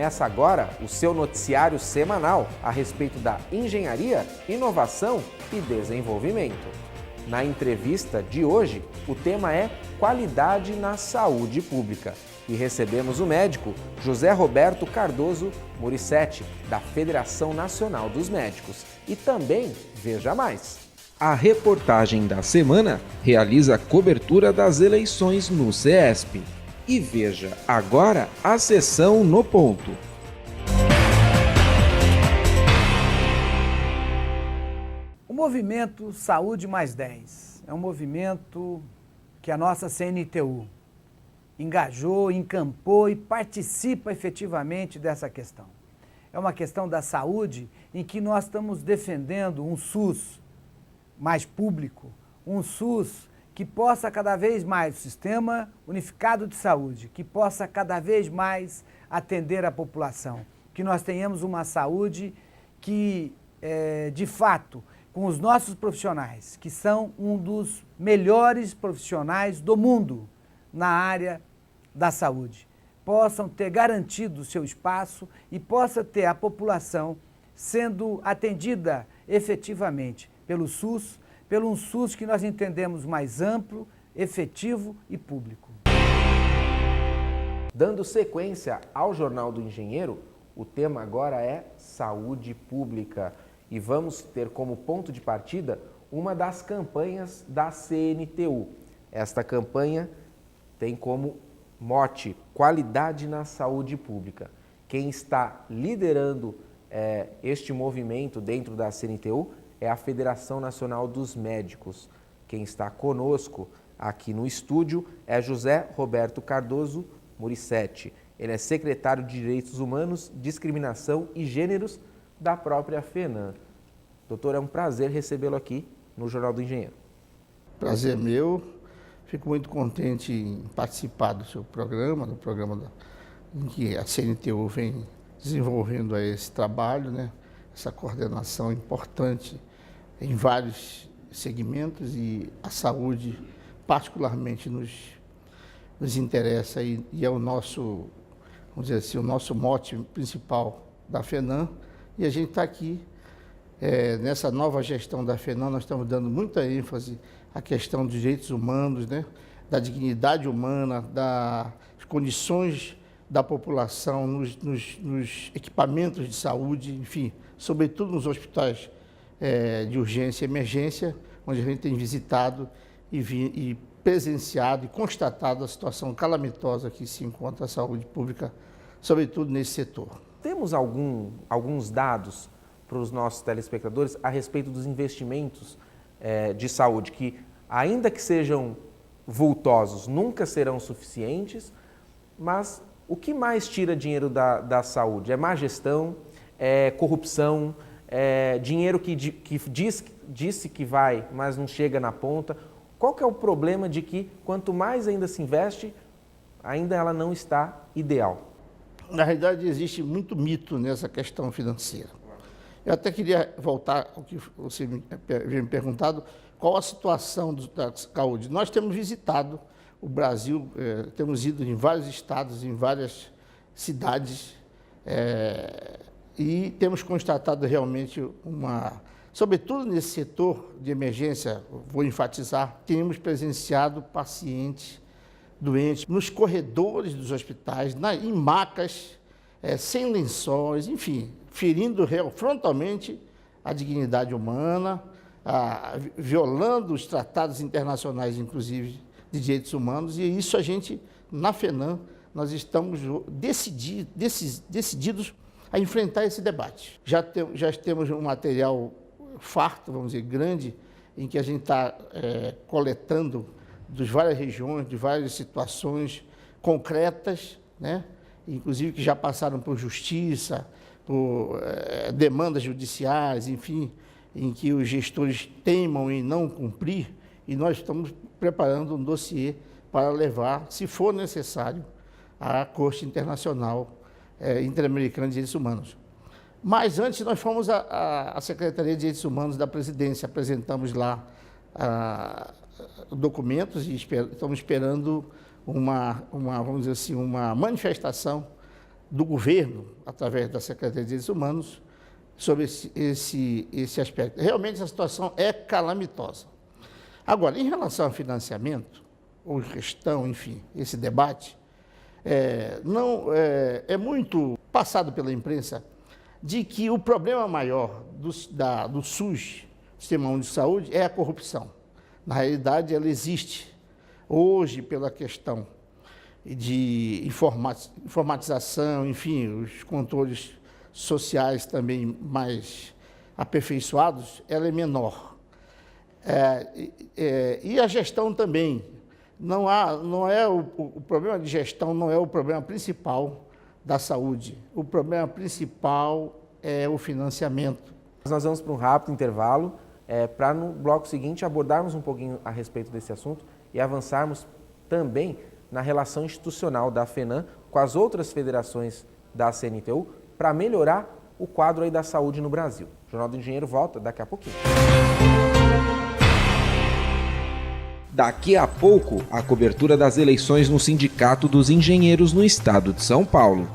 Começa agora o seu noticiário semanal a respeito da engenharia, inovação e desenvolvimento. Na entrevista de hoje, o tema é qualidade na saúde pública. E recebemos o médico José Roberto Cardoso Morissetti, da Federação Nacional dos Médicos. E também, veja mais. A reportagem da semana realiza a cobertura das eleições no CESP. E veja agora a sessão no ponto. O movimento Saúde Mais 10 é um movimento que a nossa CNTU engajou, encampou e participa efetivamente dessa questão. É uma questão da saúde em que nós estamos defendendo um SUS mais público, um SUS que possa cada vez mais, o Sistema Unificado de Saúde, que possa cada vez mais atender a população, que nós tenhamos uma saúde que, de fato, com os nossos profissionais, que são um dos melhores profissionais do mundo na área da saúde, possam ter garantido o seu espaço e possa ter a população sendo atendida efetivamente pelo SUS, pelo um SUS que nós entendemos mais amplo, efetivo e público. Dando sequência ao Jornal do Engenheiro, o tema agora é saúde pública e vamos ter como ponto de partida uma das campanhas da CNTU. Esta campanha tem como mote qualidade na saúde pública. Quem está liderando este movimento dentro da CNTU é a Federação Nacional dos Médicos. Quem está conosco aqui no estúdio é José Roberto Cardoso Morissetti. Ele é secretário de Direitos Humanos, Discriminação e Gêneros da própria FENAM. Doutor, é um prazer recebê-lo aqui no Jornal do Engenheiro. Prazer meu. Fico muito contente em participar do seu programa, em que a CNTU vem desenvolvendo esse trabalho, né? Essa coordenação importante em vários segmentos e a saúde particularmente nos interessa e é o nosso, vamos dizer assim, o nosso mote principal da FENAM. E a gente está aqui, nessa nova gestão da FENAM, nós estamos dando muita ênfase à questão dos direitos humanos, né? Da dignidade humana, das condições da população nos equipamentos de saúde, enfim, sobretudo nos hospitais de urgência e emergência, onde a gente tem visitado e presenciado e constatado a situação calamitosa que se encontra a saúde pública, sobretudo nesse setor. Temos alguns dados para os nossos telespectadores a respeito dos investimentos de saúde, que ainda que sejam vultosos, nunca serão suficientes, mas o que mais tira dinheiro da saúde? É má gestão, é corrupção, é dinheiro que disse que vai, mas não chega na ponta. Qual que é o problema de que quanto mais ainda se investe, ainda ela não está ideal? Na realidade, existe muito mito nessa questão financeira. Eu até queria voltar ao que você havia me perguntado, qual a situação da saúde. Nós temos visitado o Brasil, temos ido em vários estados, em várias cidades, e temos constatado realmente sobretudo nesse setor de emergência, vou enfatizar, temos presenciado pacientes doentes nos corredores dos hospitais, em macas, sem lençóis, enfim, ferindo frontalmente a dignidade humana, violando os tratados internacionais, inclusive, de direitos humanos, e isso a gente, na FENAM, nós estamos decididos a enfrentar esse debate. Já temos um material farto, vamos dizer, grande, em que a gente está coletando de várias regiões, de várias situações concretas, né? Inclusive que já passaram por justiça, por demandas judiciais, enfim, em que os gestores teimam em não cumprir, e nós estamos preparando um dossiê para levar, se for necessário, à Corte Internacional Interamericana de Direitos Humanos. Mas antes nós fomos à Secretaria de Direitos Humanos da Presidência, apresentamos lá documentos e estamos esperando vamos dizer assim, uma manifestação do governo, através da Secretaria de Direitos Humanos, sobre esse aspecto. Realmente a situação é calamitosa. Agora, em relação ao financiamento, ou gestão, enfim, esse debate, é muito passado pela imprensa de que o problema maior do SUS, Sistema Único de Saúde, é a corrupção. Na realidade, ela existe hoje pela questão de informatização, enfim, os controles sociais também mais aperfeiçoados, ela é menor. E a gestão também. O problema de gestão não é o problema principal da saúde. O problema principal é o financiamento. Nós vamos para um rápido intervalo, para no bloco seguinte abordarmos um pouquinho a respeito desse assunto e avançarmos também na relação institucional da FENAM com as outras federações da CNTU para melhorar o quadro aí da saúde no Brasil. O Jornal do Engenheiro volta daqui a pouquinho. Daqui a pouco, a cobertura das eleições no Sindicato dos Engenheiros no Estado de São Paulo.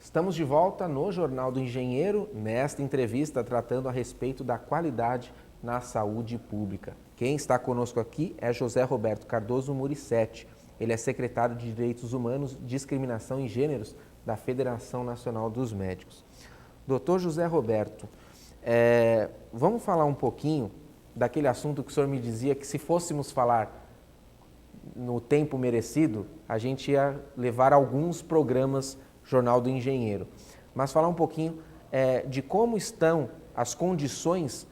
Estamos de volta no Jornal do Engenheiro, nesta entrevista tratando a respeito da qualidade na saúde pública. Quem está conosco aqui é José Roberto Cardoso Muricetti. Ele é secretário de Direitos Humanos, Discriminação e Gêneros da Federação Nacional dos Médicos. Doutor José Roberto, vamos falar um pouquinho daquele assunto que o senhor me dizia que se fôssemos falar no tempo merecido, a gente ia levar alguns programas Jornal do Engenheiro. Mas falar um pouquinho de como estão as condições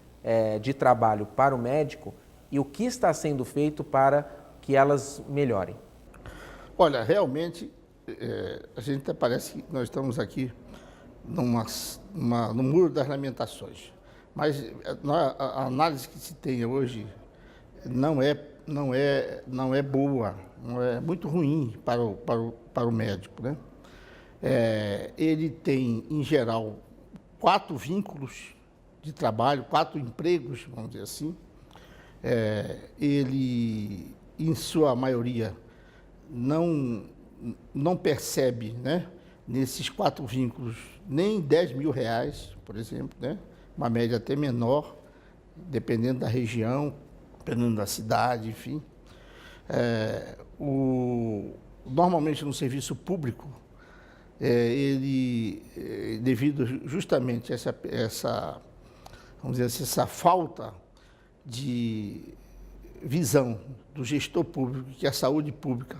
de trabalho para o médico e o que está sendo feito para que elas melhorem. Olha, realmente, a gente até parece que nós estamos aqui no muro das lamentações. Mas a análise que se tem hoje não é boa, não é muito ruim para o médico, né? Ele tem, em geral, 4 vínculos de trabalho, 4 empregos, vamos dizer assim. Ele, em sua maioria, não percebe, né, nesses 4 vínculos nem R$10.000, por exemplo, né? Uma média até menor, dependendo da região, dependendo da cidade, enfim. Normalmente no serviço público, ele, devido justamente a vamos dizer assim, essa falta de visão do gestor público, que a saúde pública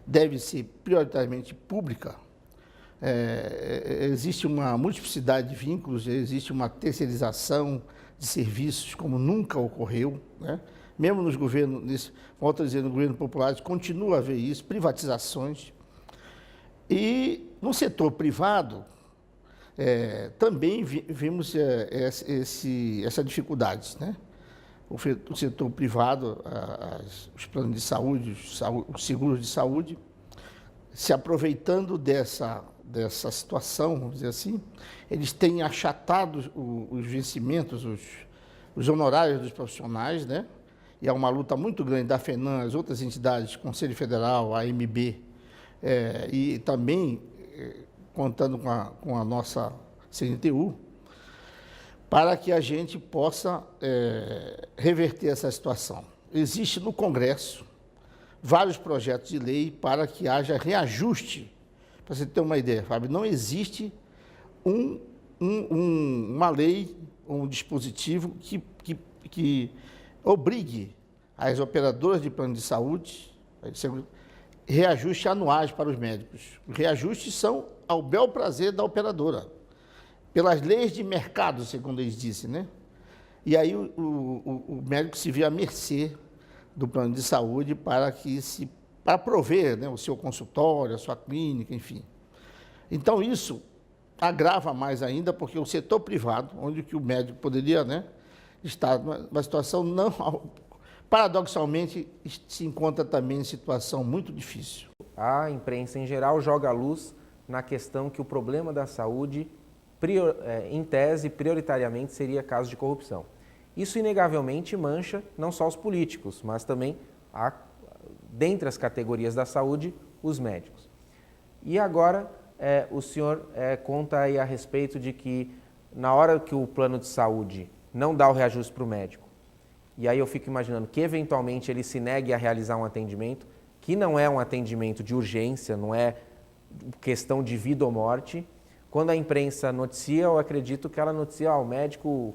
deve ser prioritariamente pública, existe uma multiplicidade de vínculos, existe uma terceirização de serviços como nunca ocorreu, né? Mesmo nos governos, volto a dizer, no governo popular, continua a haver isso, privatizações. E no setor privado, também vimos essa dificuldade, né? O setor privado, os planos de saúde, os seguros de saúde, se aproveitando dessa situação, vamos dizer assim, eles têm achatado os vencimentos, os honorários dos profissionais, né? E há uma luta muito grande da FENAM, as outras entidades, Conselho Federal, a AMB, e também contando com a nossa CNTU, para que a gente possa reverter essa situação. Existe no Congresso vários projetos de lei para que haja reajuste. Para você ter uma ideia, Fábio, não existe uma lei, um dispositivo que obrigue as operadoras de plano de saúde reajustes anuais para os médicos. Os reajustes são ao bel prazer da operadora, pelas leis de mercado, segundo eles dizem, né? E aí o médico se vê à mercê do plano de saúde para prover, né, o seu consultório, a sua clínica, enfim. Então isso agrava mais ainda, porque o setor privado, onde que o médico poderia, né, estar numa situação paradoxalmente se encontra também em situação muito difícil. A imprensa em geral joga luz na questão que o problema da saúde, em tese, prioritariamente seria caso de corrupção. Isso inegavelmente mancha não só os políticos, mas também, dentre as categorias da saúde, os médicos. E agora o senhor conta aí a respeito de que na hora que o plano de saúde não dá o reajuste para o médico, e aí eu fico imaginando que eventualmente ele se negue a realizar um atendimento, que não é um atendimento de urgência, não é questão de vida ou morte. Quando a imprensa noticia, eu acredito que ela noticia, o médico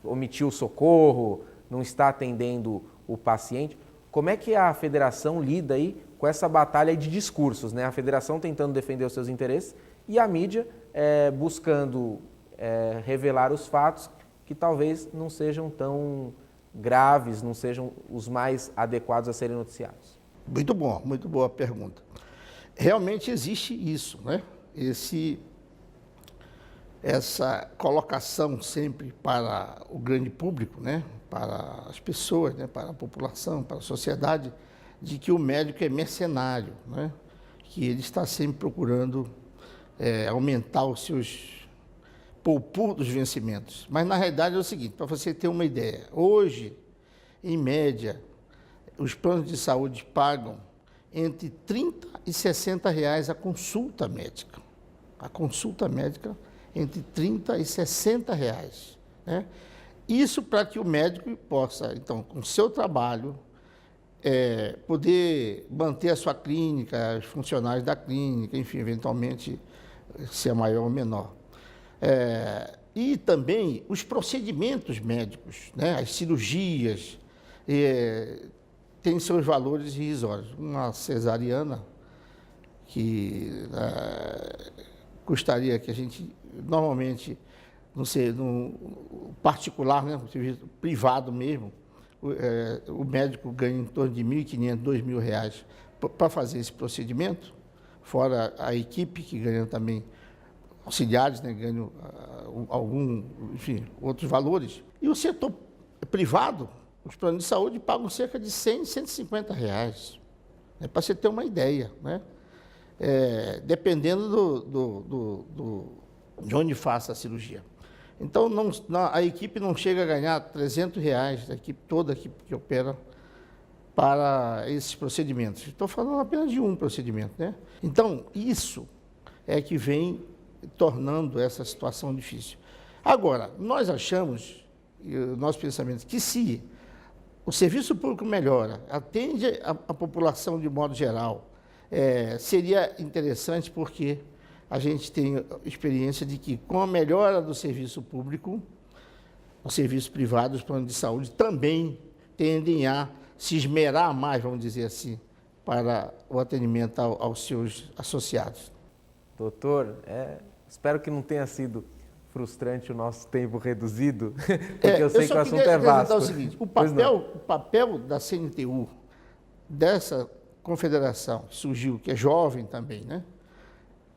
omitiu o socorro, não está atendendo o paciente. Como é que a federação lida aí com essa batalha de discursos, né? A federação tentando defender os seus interesses e a mídia buscando revelar os fatos que talvez não sejam tão graves, não sejam os mais adequados a serem noticiados? Muito bom, muito boa pergunta. Realmente existe isso, né? Essa colocação sempre para o grande público, né? Para as pessoas, né? Para a população, para a sociedade, de que o médico é mercenário, né? Que ele está sempre procurando aumentar os seus poupur dos vencimentos. Mas, na realidade, é o seguinte, para você ter uma ideia, hoje, em média, os planos de saúde pagam entre R$ 30 e R$ 60 a consulta médica. A consulta médica entre R$ 30 e R$ 60, né? Isso para que o médico possa, então, com o seu trabalho, poder manter a sua clínica, os funcionários da clínica, enfim, eventualmente, se é maior ou menor. E também os procedimentos médicos, né? As cirurgias, têm seus valores irrisórios. Uma cesariana que custaria que a gente, normalmente, não sei, no particular, né, no serviço privado mesmo, o médico ganha em torno de R$ 1.500, R$ 2.000 para fazer esse procedimento, fora a equipe que ganha também, auxiliares, né, ganham enfim, outros valores. E o setor privado, os planos de saúde pagam cerca de R$ 100, R$ 150, né, para você ter uma ideia, né? Dependendo de onde faça a cirurgia. Então, a equipe não chega a ganhar R$ 300, toda a equipe que opera para esses procedimentos. Estou falando apenas de um procedimento, né? Então, isso é que vem tornando essa situação difícil. Agora, nós achamos, e o nosso pensamento, que se o serviço público melhora, atende a população de modo geral, seria interessante porque a gente tem experiência de que, com a melhora do serviço público, o serviço privado, os planos de saúde também tendem a se esmerar mais, vamos dizer assim, para o atendimento aos seus associados. Doutor, espero que não tenha sido frustrante o nosso tempo reduzido, porque eu sei que o assunto é vasto. O seguinte, o papel da CNTU, dessa confederação que surgiu, que é jovem também, né?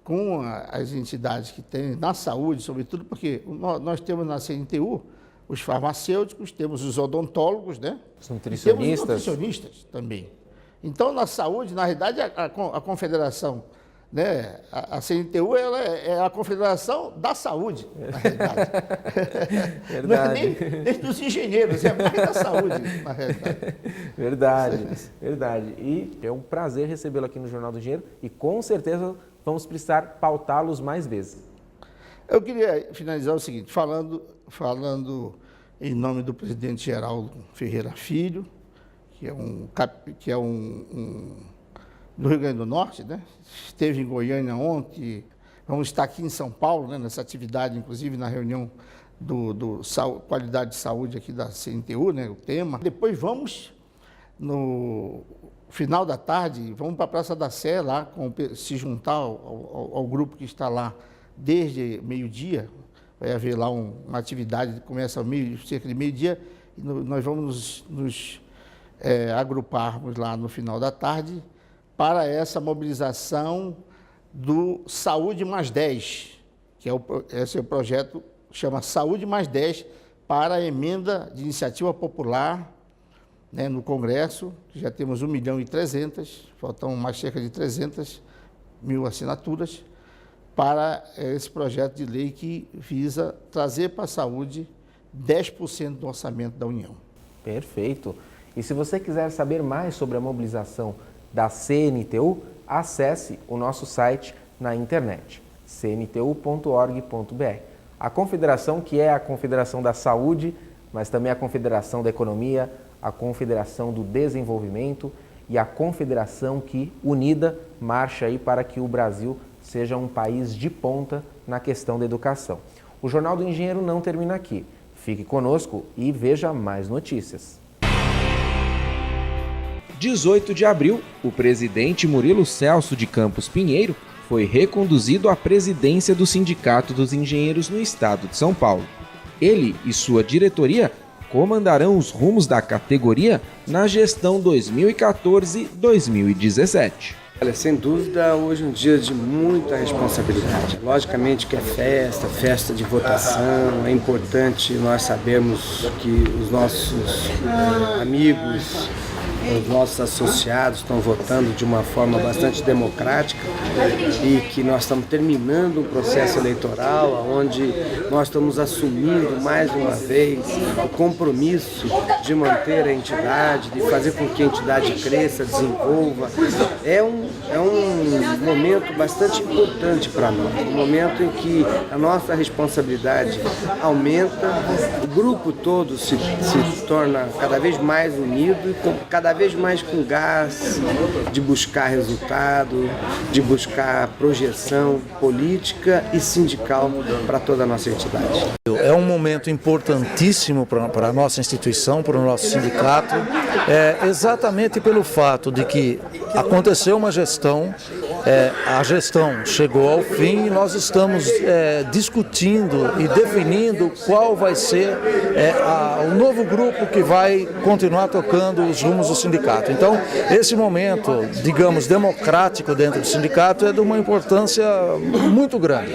Com as entidades que tem na saúde, sobretudo, porque nós temos na CNTU os farmacêuticos, temos os odontólogos, né? Os nutricionistas. Temos os nutricionistas também. Então, na saúde, na realidade, a confederação, né? A CNTU ela é a confederação da saúde, na realidade. Verdade. Não é nem dos engenheiros, é mais da saúde, na realidade. Verdade. E é um prazer recebê-lo aqui no Jornal do Engenheiro e, com certeza, vamos precisar pautá-los mais vezes. Eu queria finalizar o seguinte, falando em nome do presidente Geraldo Ferreira Filho, que é do Rio Grande do Norte, né? Esteve em Goiânia ontem, vamos estar aqui em São Paulo, né? Nessa atividade, inclusive na reunião do qualidade de saúde aqui da CNTU, né? O tema. Depois vamos, no final da tarde, vamos para a Praça da Sé, lá, se juntar ao grupo que está lá desde meio-dia. Vai haver lá uma atividade que começa cerca de meio-dia, e nós vamos nos agruparmos lá no final da tarde para essa mobilização do Saúde Mais 10, que esse é o projeto, chama Saúde Mais 10, para a emenda de iniciativa popular, né, no Congresso, que já temos 1.300.000, faltam mais cerca de 300.000 assinaturas, para esse projeto de lei que visa trazer para a saúde 10% do orçamento da União. Perfeito. E se você quiser saber mais sobre a mobilização da CNTU, acesse o nosso site na internet, cntu.org.br. A confederação, que é a Confederação da Saúde, mas também a Confederação da Economia, a Confederação do Desenvolvimento e a confederação que, unida, marcha aí para que o Brasil seja um país de ponta na questão da educação. O Jornal do Engenheiro não termina aqui. Fique conosco e veja mais notícias. 18 de abril, o presidente Murilo Celso de Campos Pinheiro foi reconduzido à presidência do Sindicato dos Engenheiros no estado de São Paulo. Ele e sua diretoria comandarão os rumos da categoria na gestão 2014-2017. Olha, sem dúvida, hoje é um dia de muita responsabilidade. Logicamente que é festa de votação, é importante nós sabermos que os nossos amigos, os nossos associados estão votando de uma forma bastante democrática e que nós estamos terminando um processo eleitoral onde nós estamos assumindo mais uma vez o compromisso de manter a entidade, de fazer com que a entidade cresça, desenvolva. É um momento bastante importante para nós, um momento em que a nossa responsabilidade aumenta, o grupo todo se torna cada vez mais unido e cada vez mais com gás de buscar resultado, de buscar projeção política e sindical para toda a nossa entidade. É um momento importantíssimo para a nossa instituição, para o nosso sindicato, exatamente pelo fato de que aconteceu uma gestão, a gestão chegou ao fim e nós estamos discutindo e definindo qual vai ser o novo grupo que vai continuar tocando os rumos do sindicato. Então, esse momento, digamos, democrático dentro do sindicato é de uma importância muito grande.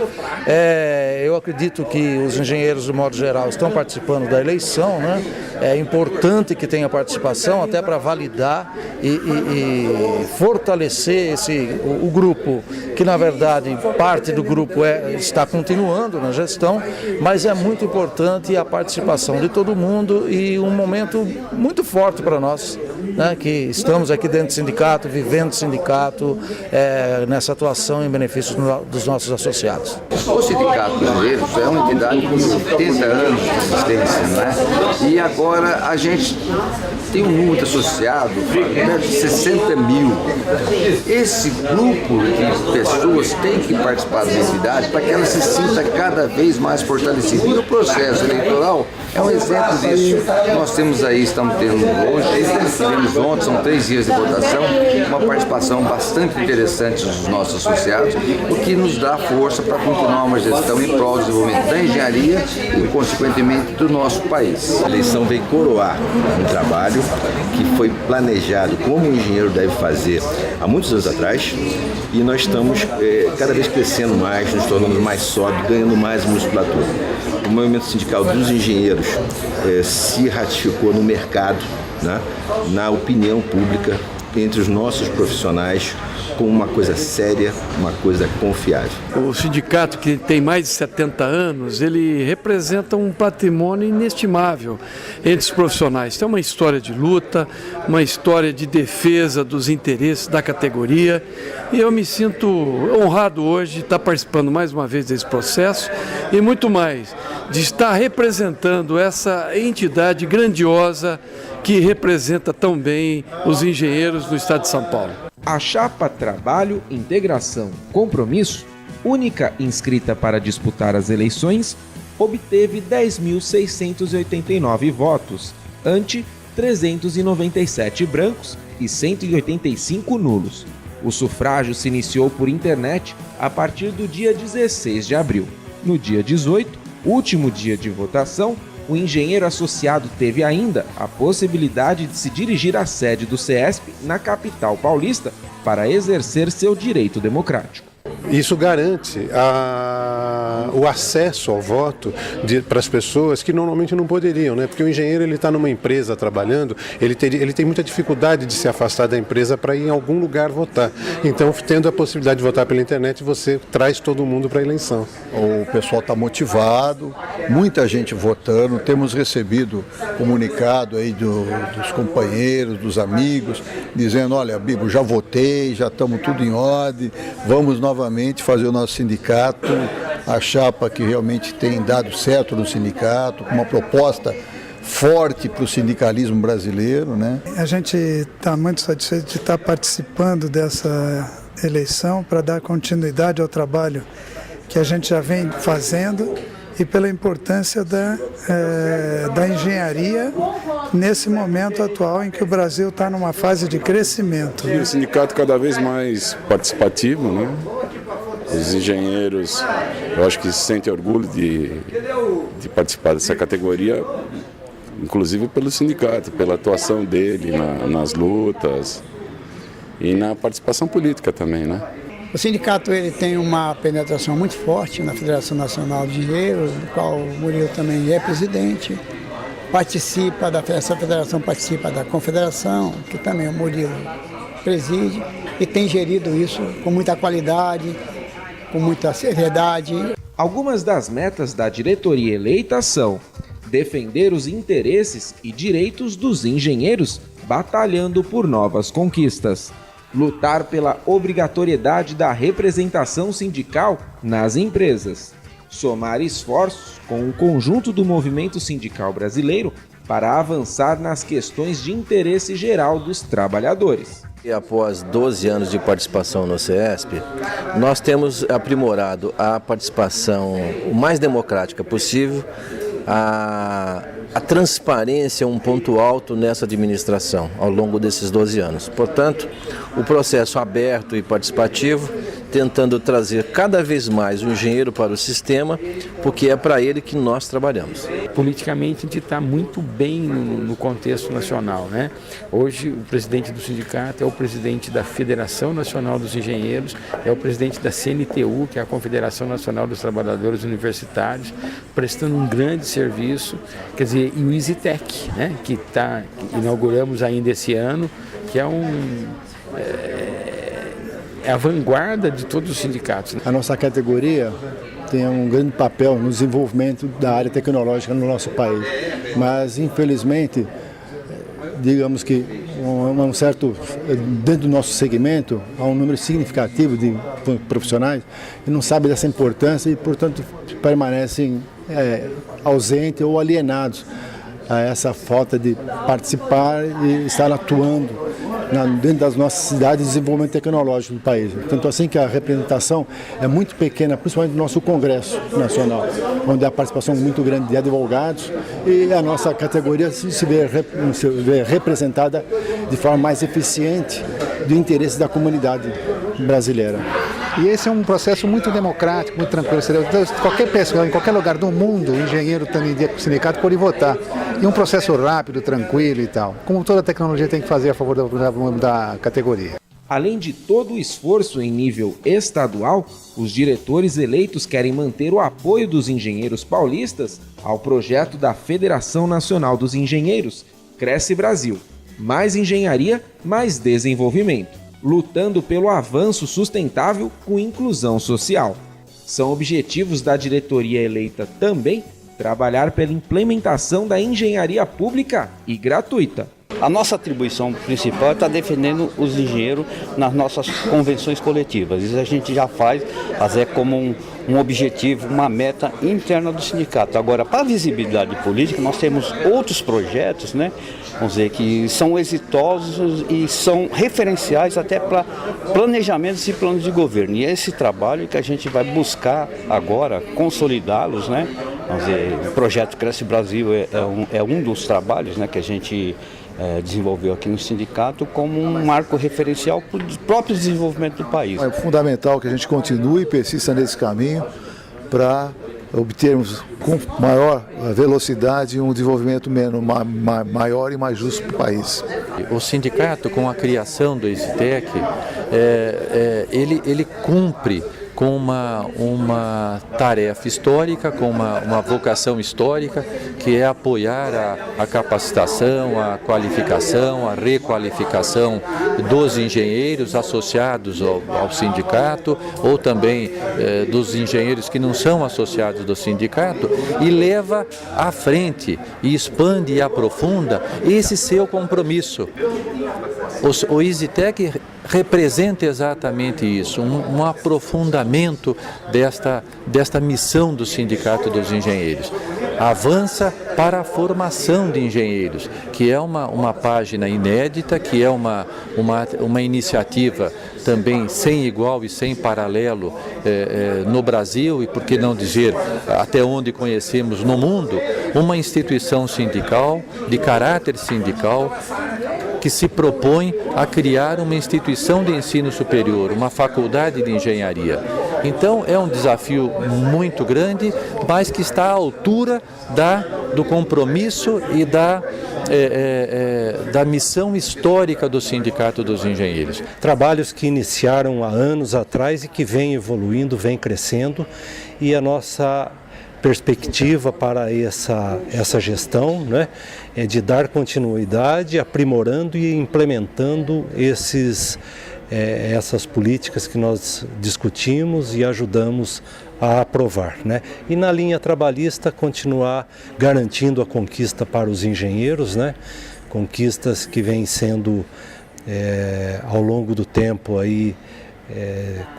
Eu acredito que os engenheiros, de modo geral, estão participando da eleição, né? É importante que tenha participação até para validar e fortalecer o grupo, que na verdade parte do grupo está continuando na gestão, mas é muito importante a participação de todo mundo e um momento muito forte para nós, né, que estamos aqui dentro do sindicato, vivendo o sindicato, nessa atuação em benefício dos nossos associados. O Sindicato dos Engenheiros é uma entidade com 70 anos de existência, né? E agora a gente tem um número associado perto de 60 mil. Esse grupo de pessoas tem que participar da entidade para que ela se sinta cada vez mais fortalecida. E o processo eleitoral é um exemplo disso. Nós temos aí, estamos tendo hoje, tivemos ontem, são 3 dias de votação, uma participação bastante interessante dos nossos associados, o que nos dá força para continuar uma gestão em prol do desenvolvimento da engenharia e, consequentemente, do nosso país. A eleição veio coroar um trabalho que foi planejado como o engenheiro deve fazer há muitos anos atrás e nós estamos cada vez crescendo mais, nos tornando mais sólidos, ganhando mais musculatura. O movimento sindical dos engenheiros se ratificou no mercado, né, na opinião pública, entre os nossos profissionais, como uma coisa séria, uma coisa confiável. O sindicato, que tem mais de 70 anos, ele representa um patrimônio inestimável entre os profissionais. Tem uma história de luta, uma história de defesa dos interesses da categoria, e eu me sinto honrado hoje de estar participando mais uma vez desse processo e muito mais, de estar representando essa entidade grandiosa que representa tão bem os engenheiros do estado de São Paulo. A chapa Trabalho, Integração, Compromisso, única inscrita para disputar as eleições, obteve 10.689 votos, ante 397 brancos e 185 nulos. O sufrágio se iniciou por internet a partir do dia 16 de abril. No dia 18, último dia de votação, o engenheiro associado teve ainda a possibilidade de se dirigir à sede do CESP na capital paulista para exercer seu direito democrático. Isso garante a o acesso ao voto para as pessoas que normalmente não poderiam, né? Porque o engenheiro ele está numa empresa trabalhando, ele tem muita dificuldade de se afastar da empresa para ir em algum lugar votar. Então, tendo a possibilidade de votar pela internet, você traz todo mundo para a eleição. O pessoal está motivado, muita gente votando, temos recebido comunicado aí dos companheiros, dos amigos, dizendo, olha, Bibo, já votei, já estamos tudo em ordem, vamos novamente fazer o nosso sindicato, a chapa que realmente tem dado certo no sindicato, com uma proposta forte para o sindicalismo brasileiro, né? A gente está muito satisfeito de estar participando dessa eleição para dar continuidade ao trabalho que a gente já vem fazendo e pela importância da engenharia nesse momento atual em que o Brasil está numa fase de crescimento. E o sindicato cada vez mais participativo, né? Os engenheiros, eu acho que se sentem orgulho de participar dessa categoria, inclusive pelo sindicato, pela atuação dele nas lutas e na participação política também, né? O sindicato ele tem uma penetração muito forte na Federação Nacional de Engenheiros, do qual o Murilo também é presidente. Essa federação participa da confederação, que também o Murilo preside, e tem gerido isso com muita qualidade, com muita seriedade. Algumas das metas da diretoria eleita são defender os interesses e direitos dos engenheiros, batalhando por novas conquistas. Lutar pela obrigatoriedade da representação sindical nas empresas. Somar esforços com o conjunto do movimento sindical brasileiro para avançar nas questões de interesse geral dos trabalhadores. E após 12 anos de participação no CESP, nós temos aprimorado a participação o mais democrática possível. A transparência é um ponto alto nessa administração ao longo desses 12 anos. Portanto, o processo aberto e participativo, tentando trazer cada vez mais o engenheiro para o sistema, porque é para ele que nós trabalhamos. Politicamente, a gente está muito bem no contexto nacional, né? Hoje, o presidente do sindicato é o presidente da Federação Nacional dos Engenheiros, é o presidente da CNTU, que é a Confederação Nacional dos Trabalhadores Universitários, prestando um grande serviço, quer dizer, e o EasyTech, né? que inauguramos ainda esse ano, que é a vanguarda de todos os sindicatos. A nossa categoria tem um grande papel no desenvolvimento da área tecnológica no nosso país, mas infelizmente, digamos que dentro do nosso segmento, há um número significativo de profissionais que não sabem dessa importância e, portanto, permanecem ausentes ou alienados a essa falta de participar e estar atuando dentro das nossas cidades de desenvolvimento tecnológico do país. Tanto assim que a representação é muito pequena, principalmente no nosso Congresso Nacional, onde há participação muito grande de advogados e a nossa categoria se vê representada de forma mais eficiente do interesse da comunidade brasileira. E esse é um processo muito democrático, muito tranquilo. Qualquer pessoa, em qualquer lugar do mundo, o engenheiro também com o sindicato pode votar. E um processo rápido, tranquilo e tal. Como toda tecnologia tem que fazer a favor da categoria. Além de todo o esforço em nível estadual, os diretores eleitos querem manter o apoio dos engenheiros paulistas ao projeto da Federação Nacional dos Engenheiros, Cresce Brasil. Mais engenharia, mais desenvolvimento. Lutando pelo avanço sustentável com inclusão social. São objetivos da diretoria eleita também trabalhar pela implementação da engenharia pública e gratuita. A nossa atribuição principal é estar defendendo os engenheiros nas nossas convenções coletivas. Isso a gente já faz como um objetivo, uma meta interna do sindicato. Agora, para a visibilidade política, nós temos outros projetos, né? Vamos dizer, que são exitosos e são referenciais até para planejamentos e planos de governo. E é esse trabalho que a gente vai buscar agora consolidá-los, né? Vamos dizer, o projeto Cresce Brasil é um dos trabalhos, né, que a gente desenvolveu aqui no sindicato como um marco referencial para o próprio desenvolvimento do país. É fundamental que a gente continue e persista nesse caminho para obtermos com maior velocidade um desenvolvimento maior e mais justo para o país. O sindicato, com a criação do EasyTech, ele cumpre com uma tarefa histórica, com uma vocação histórica, que é apoiar a capacitação, a qualificação, a requalificação dos engenheiros associados ao sindicato, ou também dos engenheiros que não são associados do sindicato, e leva à frente, e expande e aprofunda esse seu compromisso. O EasyTech representa exatamente isso, um aprofundamento desta missão do Sindicato dos Engenheiros. Avança para a formação de engenheiros, que é uma página inédita, que é uma iniciativa também sem igual e sem paralelo no Brasil, e por que não dizer até onde conhecemos no mundo, uma instituição sindical, de caráter sindical, que se propõe a criar uma instituição de ensino superior, uma faculdade de engenharia. Então é um desafio muito grande, mas que está à altura do compromisso e da missão histórica do Sindicato dos Engenheiros. Trabalhos que iniciaram há anos atrás e que vêm evoluindo, vêm crescendo, e a nossa perspectiva para essa gestão, né, é de dar continuidade, aprimorando e implementando essas políticas que nós discutimos e ajudamos a aprovar, né? E na linha trabalhista continuar garantindo a conquista para os engenheiros, né? Conquistas que vêm sendo ao longo do tempo aí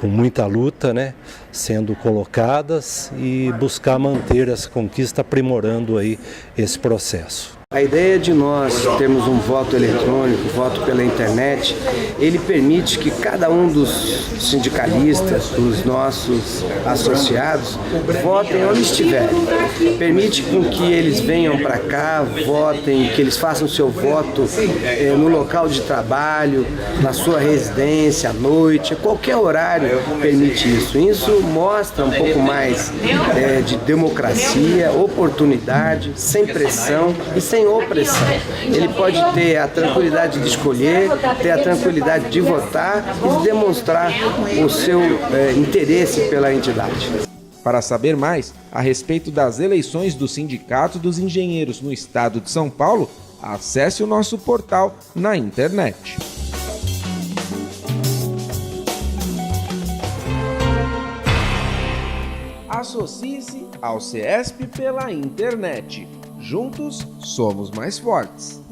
com muita luta, né, sendo colocadas, e buscar manter essa conquista, aprimorando aí esse processo. A ideia de nós termos um voto eletrônico, voto pela internet, ele permite que cada um dos sindicalistas, dos nossos associados, votem onde estiverem. Permite com que eles venham para cá, votem, que eles façam seu voto no local de trabalho, na sua residência, à noite, qualquer horário permite isso. Isso mostra um pouco mais de democracia, oportunidade, sem pressão e sem opressão. Ele pode ter a tranquilidade de escolher, ter a tranquilidade de votar e de demonstrar o seu interesse pela entidade. Para saber mais a respeito das eleições do Sindicato dos Engenheiros no estado de São Paulo, acesse o nosso portal na internet. Associe-se ao CESP pela internet. Juntos somos mais fortes.